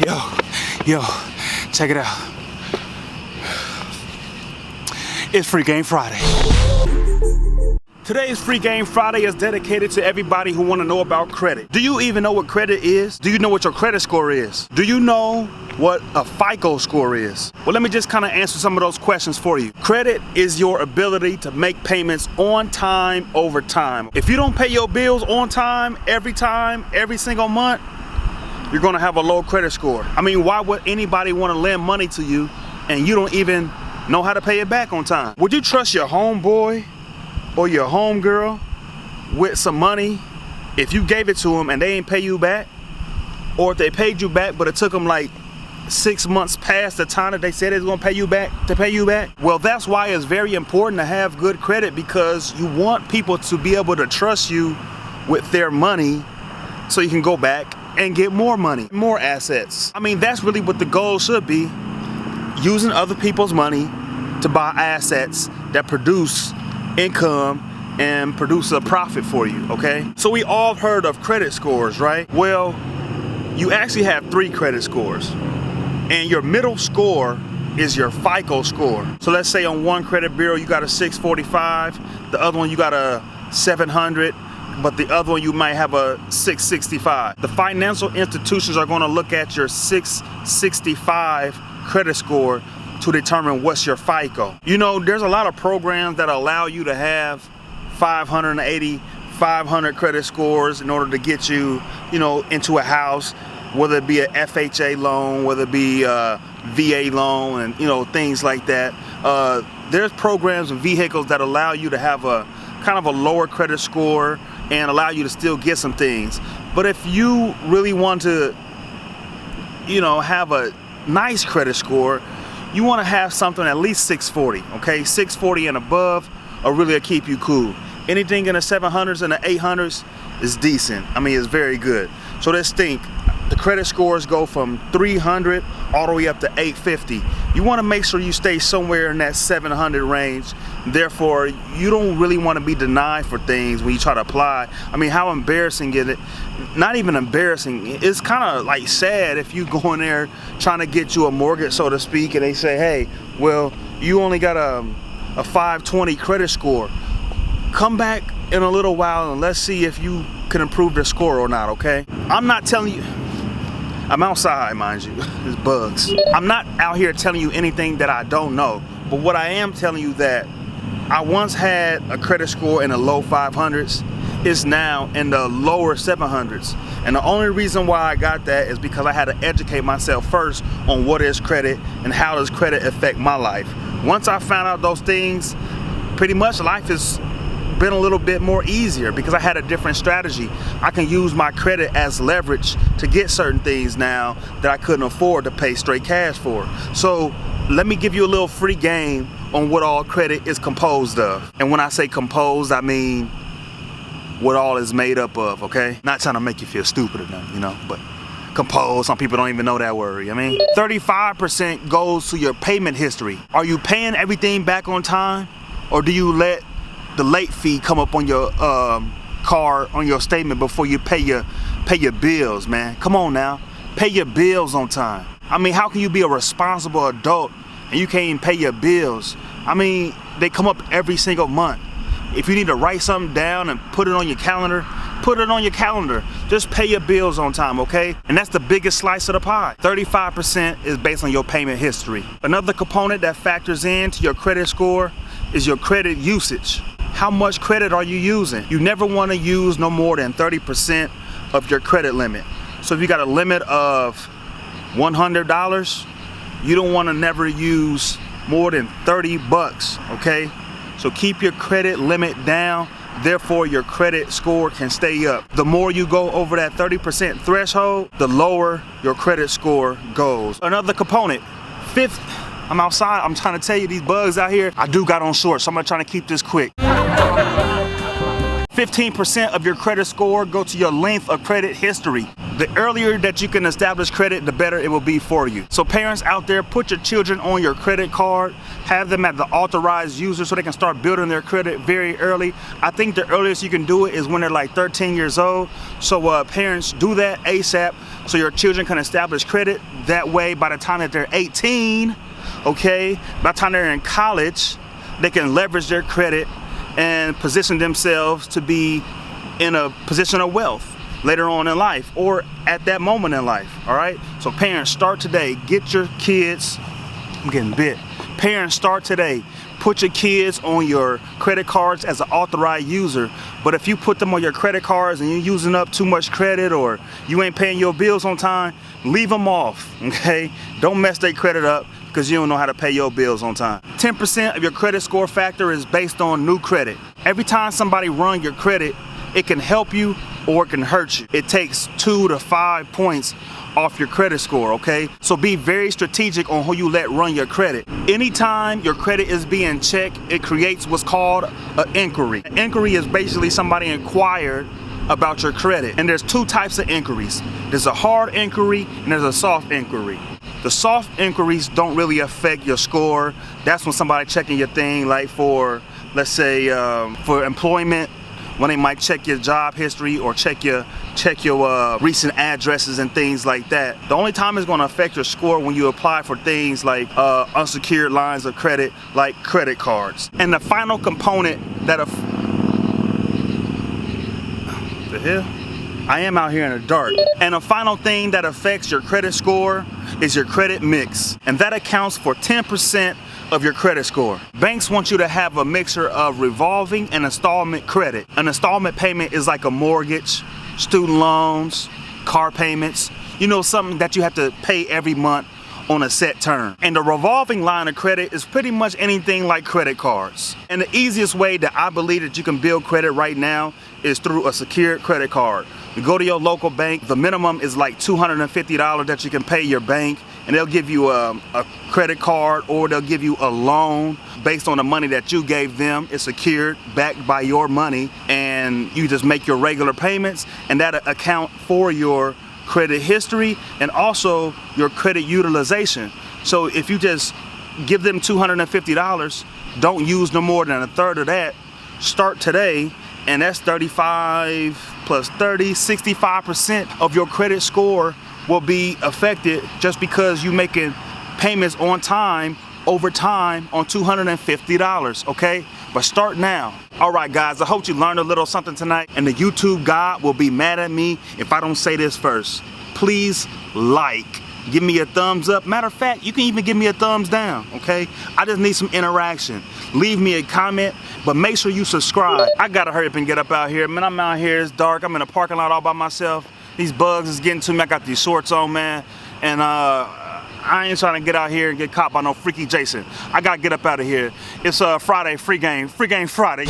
Yo, check it out. It's Free Game Friday. Today's Free Game Friday is dedicated to everybody who want to know about credit. Do you even know what credit is? Do you know what your credit score is? Do you know what a FICO score is? Well, let me just kind of answer some of those questions for you. Credit is your ability to make payments on time, over time. If you don't pay your bills on time, every single month, you're gonna have a low credit score. I mean, why would anybody want to lend money to you and you don't even know how to pay it back on time? Would you trust your homeboy or your homegirl with some money if you gave it to them and they ain't pay you back? Or if they paid you back but it took them like 6 months past the time that they said they was gonna pay you back to pay you back? Well, that's why it's very important to have good credit, because you want people to be able to trust you with their money so you can go back and get more money, more assets. I mean, that's really what the goal should be, using other people's money to buy assets that produce income and produce a profit for you, okay? So we all heard of credit scores, right? Well, you actually have 3 credit scores, and your middle score is your FICO score. So let's say on one credit bureau you got a 645, the other one you got a 700, but the other one you might have a 665. The financial institutions are gonna look at your 665 credit score to determine what's your FICO. You know, there's a lot of programs that allow you to have 580, 500 credit scores in order to get you, you know, into a house, whether it be a FHA loan, whether it be a VA loan, and, you know, things like that. There's programs and vehicles that allow you to have a kind of a lower credit score and allow you to still get some things. But if you really want to, you know, have a nice credit score, you want to have something at least 640, okay? 640 and above are really to keep you cool. Anything in the 700s and the 800s is decent. I mean, it's very good. So let's think. The credit scores go from 300 all the way up to 850. You want to make sure you stay somewhere in that 700 range. Therefore, you don't really want to be denied for things when you try to apply. I mean, how embarrassing is it? Not even embarrassing. It's kind of like sad if you go in there trying to get you a mortgage, so to speak, and they say, hey, well, you only got a 520 credit score. Come back in a little while and let's see if you can improve the score or not, okay? I'm not telling you. I'm outside, mind you, there's bugs. I'm not out here telling you anything that I don't know, but what I am telling you that I once had a credit score in the low 500s, is now in the lower 700s. And the only reason why I got that is because I had to educate myself first on what is credit and how does credit affect my life. Once I found out those things, pretty much life has been a little bit more easier because I had a different strategy. I can use my credit as leverage to get certain things now that I couldn't afford to pay straight cash for. So let me give you a little free game on what all credit is composed of. And when I say composed, I mean what all is made up of, okay? Not trying to make you feel stupid or nothing, you know, but composed, some people don't even know that word, I mean. 35% goes to your payment history. Are you paying everything back on time, or do you let the late fee come up on your card, on your statement before you pay your bills, man? Come on now, pay your bills on time. I mean, how can you be a responsible adult and you can't even pay your bills? I mean, they come up every single month. If you need to write something down and put it on your calendar, put it on your calendar. Just pay your bills on time, okay? And that's the biggest slice of the pie. 35% is based on your payment history. Another component that factors into your credit score is your credit usage. How much credit are you using? You never want to use no more than 30% of your credit limit. So if you got a limit of $100, you don't want to never use more than 30 bucks, okay? So keep your credit limit down, therefore your credit score can stay up. The more you go over that 30% threshold, the lower your credit score goes. Another component, I'm outside, I'm trying to tell you, these bugs out here, I do got on shorts, so I'm trying to keep this quick. 15% of your credit score go to your length of credit history. The earlier that you can establish credit, the better it will be for you. So parents out there, put your children on your credit card, have them as the authorized user so they can start building their credit very early. I think the earliest you can do it is when they're like 13 years old. So parents, do that ASAP so your children can establish credit. That way, by the time that they're 18, okay, by the time they're in college, they can leverage their credit and position themselves to be in a position of wealth later on in life or at that moment in life. All right, so parents, start today. Get your kids, I'm getting bit. Parents, start today. Put your kids on your credit cards as an authorized user. But if you put them on your credit cards and you're using up too much credit or you ain't paying your bills on time, leave them off, okay? Don't mess their credit up because you don't know how to pay your bills on time. 10% of your credit score factor is based on new credit. Every time somebody runs your credit, it can help you or it can hurt you. It takes 2 to 5 points off your credit score, okay? So be very strategic on who you let run your credit. Anytime your credit is being checked, it creates what's called an inquiry. An inquiry is basically somebody inquired about your credit. And there's 2 types of inquiries. There's a hard inquiry and there's a soft inquiry. The soft inquiries don't really affect your score. That's when somebody checking your thing, like for, let's say, for employment, when they might check your job history or check your recent addresses and things like that. The only time it's going to affect your score when you apply for things like unsecured lines of credit, like credit cards. And the final component that the hell? I am out here in the dark. And the final thing that affects your credit score is your credit mix. And that accounts for 10% of your credit score. Banks want you to have a mixture of revolving and installment credit. An installment payment is like a mortgage, student loans, car payments, you know, something that you have to pay every month on a set term. And the revolving line of credit is pretty much anything like credit cards. And the easiest way that I believe that you can build credit right now is through a secured credit card. You go to your local bank, the minimum is like $250 that you can pay your bank, and they'll give you a credit card or they'll give you a loan based on the money that you gave them. It's secured, backed by your money, and you just make your regular payments, and that'll account for your credit history and also your credit utilization. So if you just give them $250, don't use no more than a third of that, start today, and that's 35 plus 30, 65% of your credit score will be affected just because you're making payments on time, over time, on $250, okay? But start now. All right, guys, I hope you learned a little something tonight, and the YouTube God will be mad at me if I don't say this first. Please like, give me a thumbs up. Matter of fact, you can even give me a thumbs down, okay? I just need some interaction. Leave me a comment, but make sure you subscribe. I gotta hurry up and get up out here. Man, I'm out here, it's dark. I'm in a parking lot all by myself. These bugs is getting to me. I got these shorts on, man. And I ain't trying to get out here and get caught by no freaky Jason. I gotta get up out of here. It's Friday, free game Friday.